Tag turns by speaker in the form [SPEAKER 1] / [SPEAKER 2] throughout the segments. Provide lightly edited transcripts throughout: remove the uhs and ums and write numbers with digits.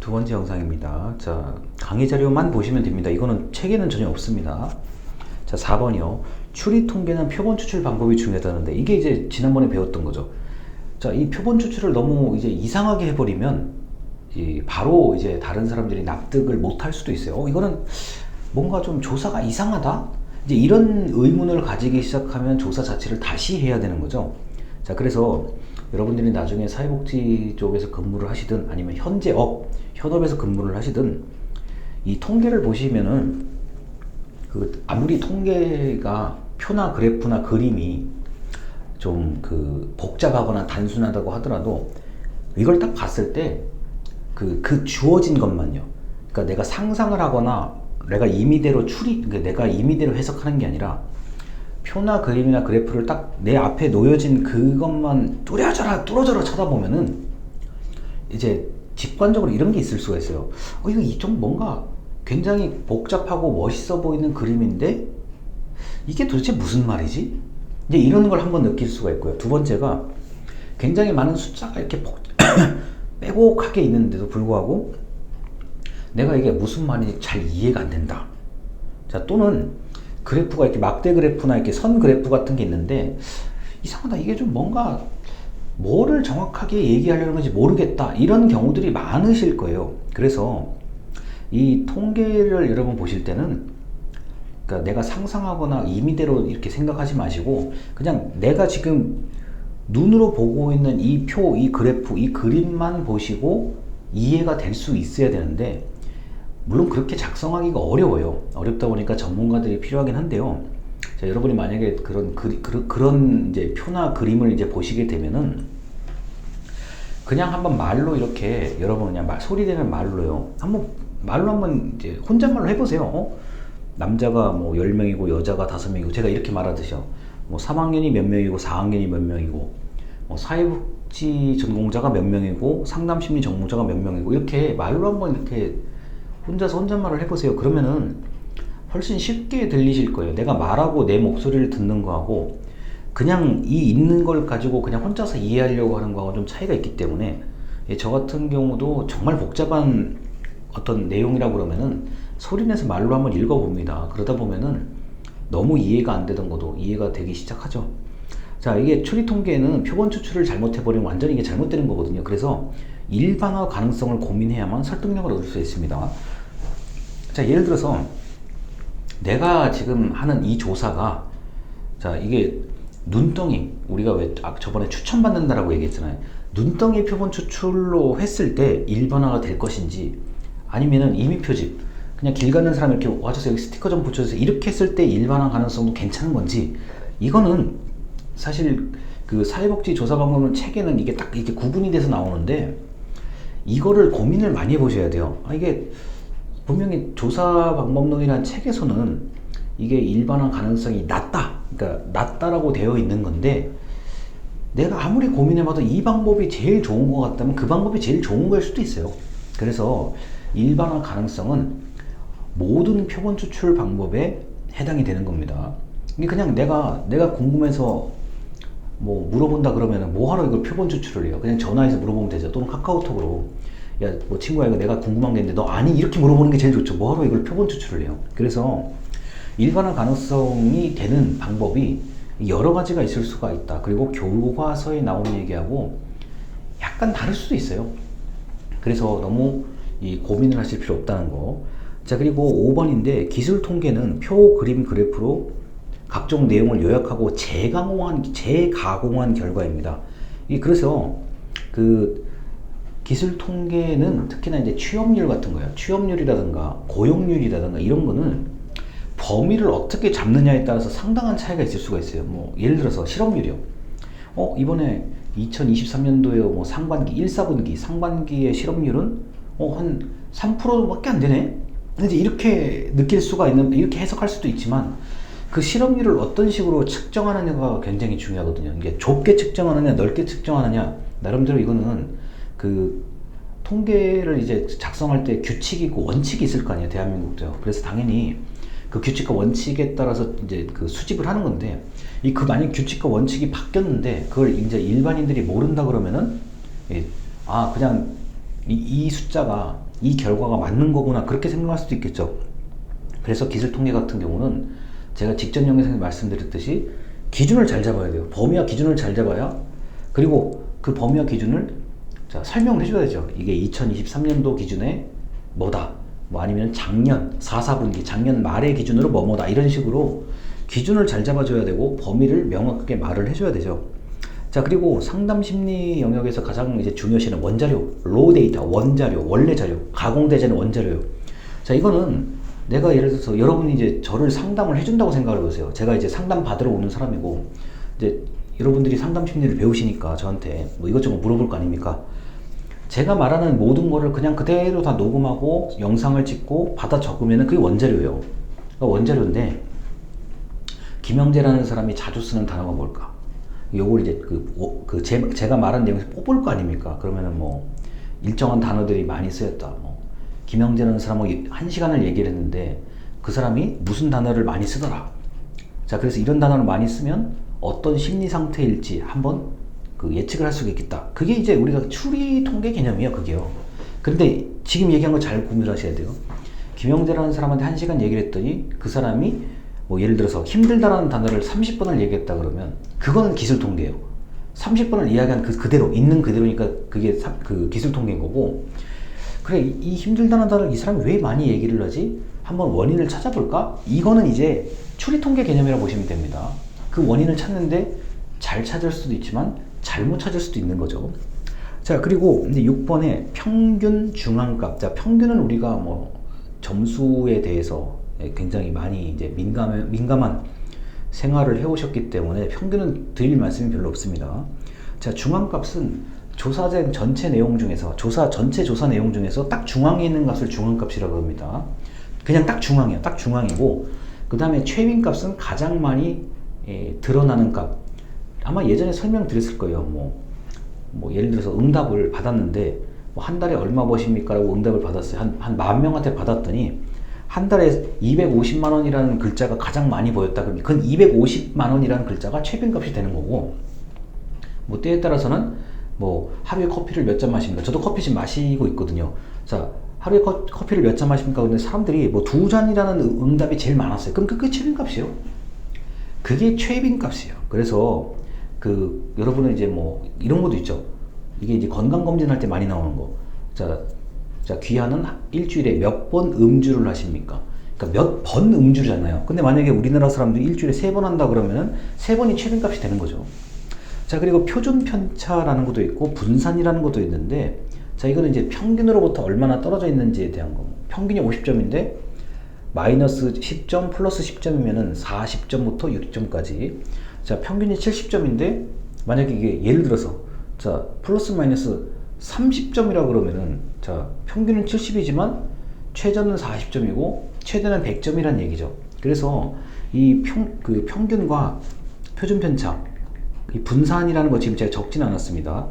[SPEAKER 1] 두 번째 영상입니다. 자, 강의 자료만 보시면 됩니다. 이거는 책에는 전혀 없습니다. 자, 4번이요. 추리 통계는 표본 추출 방법이 중요하다는데, 이게 이제 지난번에 배웠던 거죠. 자, 이 표본 추출을 너무 이제 이상하게 해버리면 바로 이제 다른 사람들이 납득을 못 할 수도 있어요. 이거는 뭔가 좀 조사가 이상하다? 이제 이런 의문을 가지기 시작하면 조사 자체를 다시 해야 되는 거죠. 자, 그래서 여러분들이 나중에 사회복지 쪽에서 근무를 하시든 아니면 현재 현업에서 근무를 하시든 이 통계를 보시면은 아무리 통계가 표나 그래프나 그림이 좀 복잡하거나 단순하다고 하더라도 이걸 딱 봤을 때 그 주어진 것만요. 그러니까 내가 상상을 하거나 내가 임의대로 그러니까 내가 임의대로 해석하는 게 아니라 표나 그림이나 그래프를 딱 내 앞에 놓여진 그것만 뚫어져라 쳐다보면은 이제 직관적으로 이런 게 있을 수가 있어요. 이거 좀 뭔가 굉장히 복잡하고 멋있어 보이는 그림인데 이게 도대체 무슨 말이지? 이제 이런 걸 한번 느낄 수가 있고요. 두 번째가 굉장히 많은 숫자가 이렇게 빼곡하게 있는데도 불구하고 내가 이게 무슨 말인지 잘 이해가 안 된다. 자, 또는 그래프가 이렇게 막대 그래프나 이렇게 선 그래프 같은 게 있는데 이상하다. 이게 좀 뭔가 뭐를 정확하게 얘기하려는 건지 모르겠다. 이런 경우들이 많으실 거예요. 그래서 이 통계를 여러분 보실 때는 그러니까 내가 상상하거나 임의대로 이렇게 생각하지 마시고 그냥 내가 지금 눈으로 보고 있는 이 표, 이 그래프, 이 그림만 보시고 이해가 될 수 있어야 되는데 물론 그렇게 작성하기가 어려워요. 어렵다 보니까 전문가들이 필요하긴 한데요. 자, 여러분이 만약에 그런 이제 표나 그림을 이제 보시게 되면은 그냥 한번 말로 이렇게 여러분 그냥 소리내는 말로요. 말로 한번 이제 혼잣말로 해보세요. 남자가 뭐 10명이고 여자가 5명이고 제가 이렇게 말하듯이요. 뭐 3학년이 몇 명이고 4학년이 몇 명이고 뭐 사회복지 전공자가 몇 명이고 상담심리 전공자가 몇 명이고 이렇게 말로 한번 이렇게 혼자서 혼잣말을 해보세요. 그러면은 훨씬 쉽게 들리실 거예요. 내가 말하고 내 목소리를 듣는 거하고 그냥 이 있는 걸 가지고 그냥 혼자서 이해하려고 하는 거하고 좀 차이가 있기 때문에 저 같은 경우도 정말 복잡한 어떤 내용이라고 그러면은 소리내서 말로 한번 읽어봅니다. 그러다 보면은 너무 이해가 안 되던 것도 이해가 되기 시작하죠. 자, 이게 추리 통계는 표본 추출을 잘못해버리면 완전히 이게 잘못되는 거거든요. 그래서 일반화 가능성을 고민해야만 설득력을 얻을 수 있습니다. 자, 예를 들어서 내가 지금 하는 이 조사가 자, 이게 눈덩이 우리가 왜 저번에 추천받는다라고 얘기했잖아요. 눈덩이 표본 추출로 했을 때 일반화가 될 것인지 아니면은 이미 표집 그냥 길 가는 사람 이렇게 와줘서 여기 스티커 좀 붙여주세요 이렇게 했을 때 일반화 가능성도 괜찮은 건지 이거는 사실 그 사회복지 조사 방법론 책에는 이게 딱 이렇게 구분이 돼서 나오는데 이거를 고민을 많이 해보셔야 돼요. 이게 분명히 조사 방법론이라는 책에서는 이게 일반화 가능성이 낮다, 그러니까 낮다라고 되어 있는 건데 내가 아무리 고민해봐도 이 방법이 제일 좋은 것 같다면 그 방법이 제일 좋은 걸 수도 있어요. 그래서 일반화 가능성은 모든 표본 추출 방법에 해당이 되는 겁니다. 이게 그냥 내가 궁금해서 뭐 물어본다 그러면은 뭐하러 이걸 표본 추출을 해요? 그냥 전화해서 물어보면 되죠. 또는 카카오톡으로 야, 뭐 친구야 이거 내가 궁금한 게 있는데 너 아니 이렇게 물어보는 게 제일 좋죠. 뭐하러 이걸 표본 추출을 해요? 그래서 일반화 가능성이 되는 방법이 여러 가지가 있을 수가 있다. 그리고 교과서에 나오는 얘기하고 약간 다를 수도 있어요. 그래서 너무 고민을 하실 필요 없다는 거. 자, 그리고 5번인데 기술 통계는 표, 그림, 그래프로 각종 내용을 요약하고 재가공한 결과입니다. 그래서 기술 통계는 특히나 이제 취업률 같은 거예요. 취업률이라든가 고용률이라든가 이런 거는 범위를 어떻게 잡느냐에 따라서 상당한 차이가 있을 수가 있어요. 뭐 예를 들어서 실업률이요. 이번에 2023년도에 뭐 상반기 1, 4분기 상반기의 실업률은 한 3%밖에 안 되네. 이제 이렇게 느낄 수가 있는, 이렇게 해석할 수도 있지만 그 실업률을 어떤 식으로 측정하느냐가 굉장히 중요하거든요. 이게 좁게 측정하느냐, 넓게 측정하느냐, 나름대로 이거는 통계를 이제 작성할 때 규칙이 있고 원칙이 있을 거 아니에요, 대한민국도요. 그래서 당연히 그 규칙과 원칙에 따라서 이제 수집을 하는 건데, 만약 규칙과 원칙이 바뀌었는데, 그걸 이제 일반인들이 모른다 그러면은, 그냥 이 숫자가 이 결과가 맞는 거구나 그렇게 생각할 수도 있겠죠. 그래서 기술 통계 같은 경우는 제가 직전 영상에서 말씀드렸듯이 기준을 잘 잡아야 돼요. 범위와 기준을 잘 잡아야, 그리고 그 범위와 기준을 설명을 해줘야 되죠. 이게 2023년도 기준에 뭐다, 뭐 아니면 작년 4분기 작년 말의 기준으로 뭐뭐다, 이런 식으로 기준을 잘 잡아줘야 되고 범위를 명확하게 말을 해줘야 되죠. 자, 그리고 상담 심리 영역에서 가장 이제 중요시는 원자료, 로우 데이터, 원자료, 원래 자료, 가공되지 않은 원자료요. 자, 이거는 내가 예를 들어서 여러분이 이제 저를 상담을 해준다고 생각을 해보세요. 제가 이제 상담 받으러 오는 사람이고, 이제 여러분들이 상담 심리를 배우시니까 저한테 뭐 이것저것 물어볼 거 아닙니까? 제가 말하는 모든 거를 그냥 그대로 다 녹음하고 영상을 찍고 받아 적으면 그게 원자료예요. 그러니까 원자료인데, 김영재라는 사람이 자주 쓰는 단어가 뭘까? 요걸 이제 제가 말한 내용에서 뽑을 거 아닙니까? 그러면은 뭐 일정한 단어들이 많이 쓰였다. 뭐 김영재라는 사람하고 1시간을 얘기를 했는데 그 사람이 무슨 단어를 많이 쓰더라. 자, 그래서 이런 단어를 많이 쓰면 어떤 심리 상태일지 한번 예측을 할 수가 있겠다. 그게 이제 우리가 추리 통계 개념이에요, 그게요. 근데 지금 얘기한 거 잘 구별을 하셔야 돼요. 김영재라는 사람한테 1시간 얘기를 했더니 그 사람이 뭐 예를 들어서 힘들다라는 단어를 30번을 얘기했다 그러면 그거는 기술 통계예요. 30번을 이야기한 그대로 있는 그대로니까 그게 그 기술 통계인 거고, 그래 이 힘들다는 단어를 이 사람이 왜 많이 얘기를 하지? 한번 원인을 찾아볼까? 이거는 이제 추리 통계 개념이라고 보시면 됩니다. 그 원인을 찾는데 잘 찾을 수도 있지만 잘못 찾을 수도 있는 거죠. 자, 그리고 이제 6번에 평균 중앙값. 자, 평균은 우리가 뭐 점수에 대해서 굉장히 많이 이제 민감한 생활을 해오셨기 때문에 평균은 드릴 말씀이 별로 없습니다. 자, 중앙값은 조사된 전체 내용 중에서 전체 조사 내용 중에서 딱 중앙에 있는 값을 중앙값이라고 합니다. 그냥 딱 중앙이에요. 딱 중앙이고, 그 다음에 최빈값은 가장 많이 드러나는 값. 아마 예전에 설명드렸을 거예요. 뭐 예를 들어서 응답을 받았는데 뭐 한 달에 얼마 버십니까? 라고 응답을 받았어요. 한 10,000명한테 받았더니 한 달에 250만 원이라는 글자가 가장 많이 보였다. 그럼 그건 250만 원이라는 글자가 최빈값이 되는 거고, 뭐 때에 따라서는 뭐 하루에 커피를 몇 잔 마십니까? 저도 커피 지금 마시고 있거든요. 자, 하루에 커피를 몇 잔 마십니까? 근데 사람들이 뭐 2잔이라는 응답이 제일 많았어요. 그럼 그게 최빈값이에요. 그게 최빈값이에요. 그래서 여러분은 이제 뭐 이런 것도 있죠. 이게 이제 건강검진할 때 많이 나오는 거. 자, 귀하는 일주일에 몇 번 음주를 하십니까? 그러니까 몇 번 음주잖아요. 근데 만약에 우리나라 사람들이 일주일에 3번 한다 그러면은 3번이 최빈값이 되는 거죠. 자, 그리고 표준 편차라는 것도 있고 분산이라는 것도 있는데, 자, 이거는 이제 평균으로부터 얼마나 떨어져 있는지에 대한 거. 평균이 50점인데 마이너스 10점 플러스 10점이면은 40점부터 6점까지. 자, 평균이 70점인데 만약에 이게 예를 들어서 자, 플러스 마이너스 30점이라 그러면은, 자, 평균은 70이지만 최저는 40점이고 최대는 100점이란 얘기죠. 그래서 이 평균과 표준 편차, 이 분산이라는 거 지금 제가 적진 않았습니다.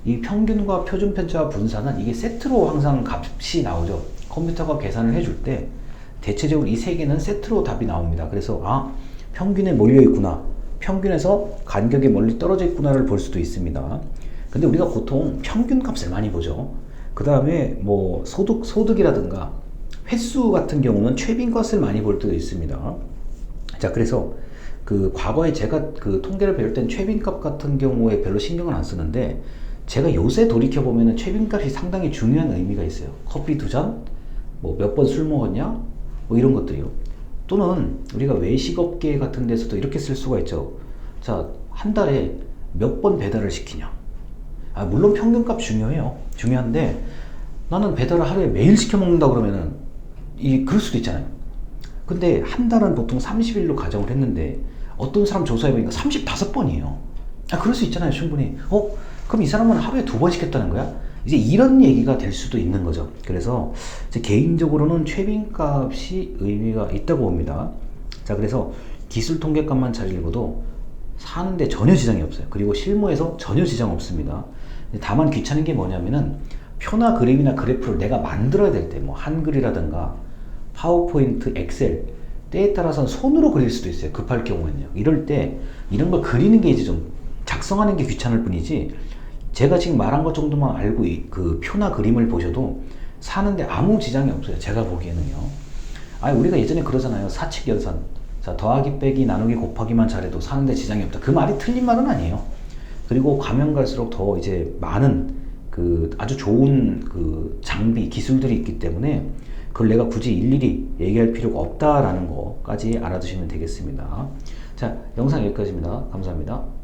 [SPEAKER 1] 이 평균과 표준 편차와 분산은 이게 세트로 항상 값이 나오죠. 컴퓨터가 계산을 해줄 때 대체적으로 이 세 개는 세트로 답이 나옵니다. 그래서 평균에 몰려 있구나, 평균에서 간격이 멀리 떨어져 있구나를 볼 수도 있습니다. 근데 우리가 보통 평균 값을 많이 보죠. 그 다음에 뭐 소득이라든가 횟수 같은 경우는 최빈값을 많이 볼 때도 있습니다. 자, 그래서 과거에 제가 통계를 배울 땐 최빈값 같은 경우에 별로 신경을 안 쓰는데, 제가 요새 돌이켜보면 최빈값이 상당히 중요한 의미가 있어요. 커피 2잔? 뭐 몇 번 술 먹었냐? 뭐 이런 것들이요. 또는 우리가 외식업계 같은 데서도 이렇게 쓸 수가 있죠. 자, 한 달에 몇 번 배달을 시키냐? 물론 평균값 중요해요. 중요한데 나는 배달을 하루에 매일 시켜 먹는다 그러면은 그럴 수도 있잖아요. 근데 한 달은 보통 30일로 가정을 했는데 어떤 사람 조사해보니까 35번이에요. 그럴 수 있잖아요, 충분히. 그럼 이 사람은 하루에 2번 시켰다는 거야? 이제 이런 얘기가 될 수도 있는 거죠. 그래서 제 개인적으로는 최빈값이 의미가 있다고 봅니다. 자, 그래서 기술 통계값만 잘 읽어도 사는데 전혀 지장이 없어요. 그리고 실무에서 전혀 지장 없습니다. 다만 귀찮은 게 뭐냐면은 표나 그림이나 그래프를 내가 만들어야 될 때, 뭐 한글이라든가 파워포인트, 엑셀, 때에 따라서는 손으로 그릴 수도 있어요. 급할 경우에는요. 이럴 때 이런 걸 그리는 게 이제 좀 작성하는 게 귀찮을 뿐이지, 제가 지금 말한 것 정도만 알고 그 표나 그림을 보셔도 사는데 아무 지장이 없어요. 제가 보기에는요. 아니, 우리가 예전에 그러잖아요. 사칙연산. 자, 더하기 빼기 나누기 곱하기만 잘해도 사는데 지장이 없다. 그 말이 틀린 말은 아니에요. 그리고 가면 갈수록 더 이제 많은 그 아주 좋은 그 장비, 기술들이 있기 때문에 그걸 내가 굳이 일일이 얘기할 필요가 없다라는 거까지 알아두시면 되겠습니다. 자, 영상 여기까지입니다. 감사합니다.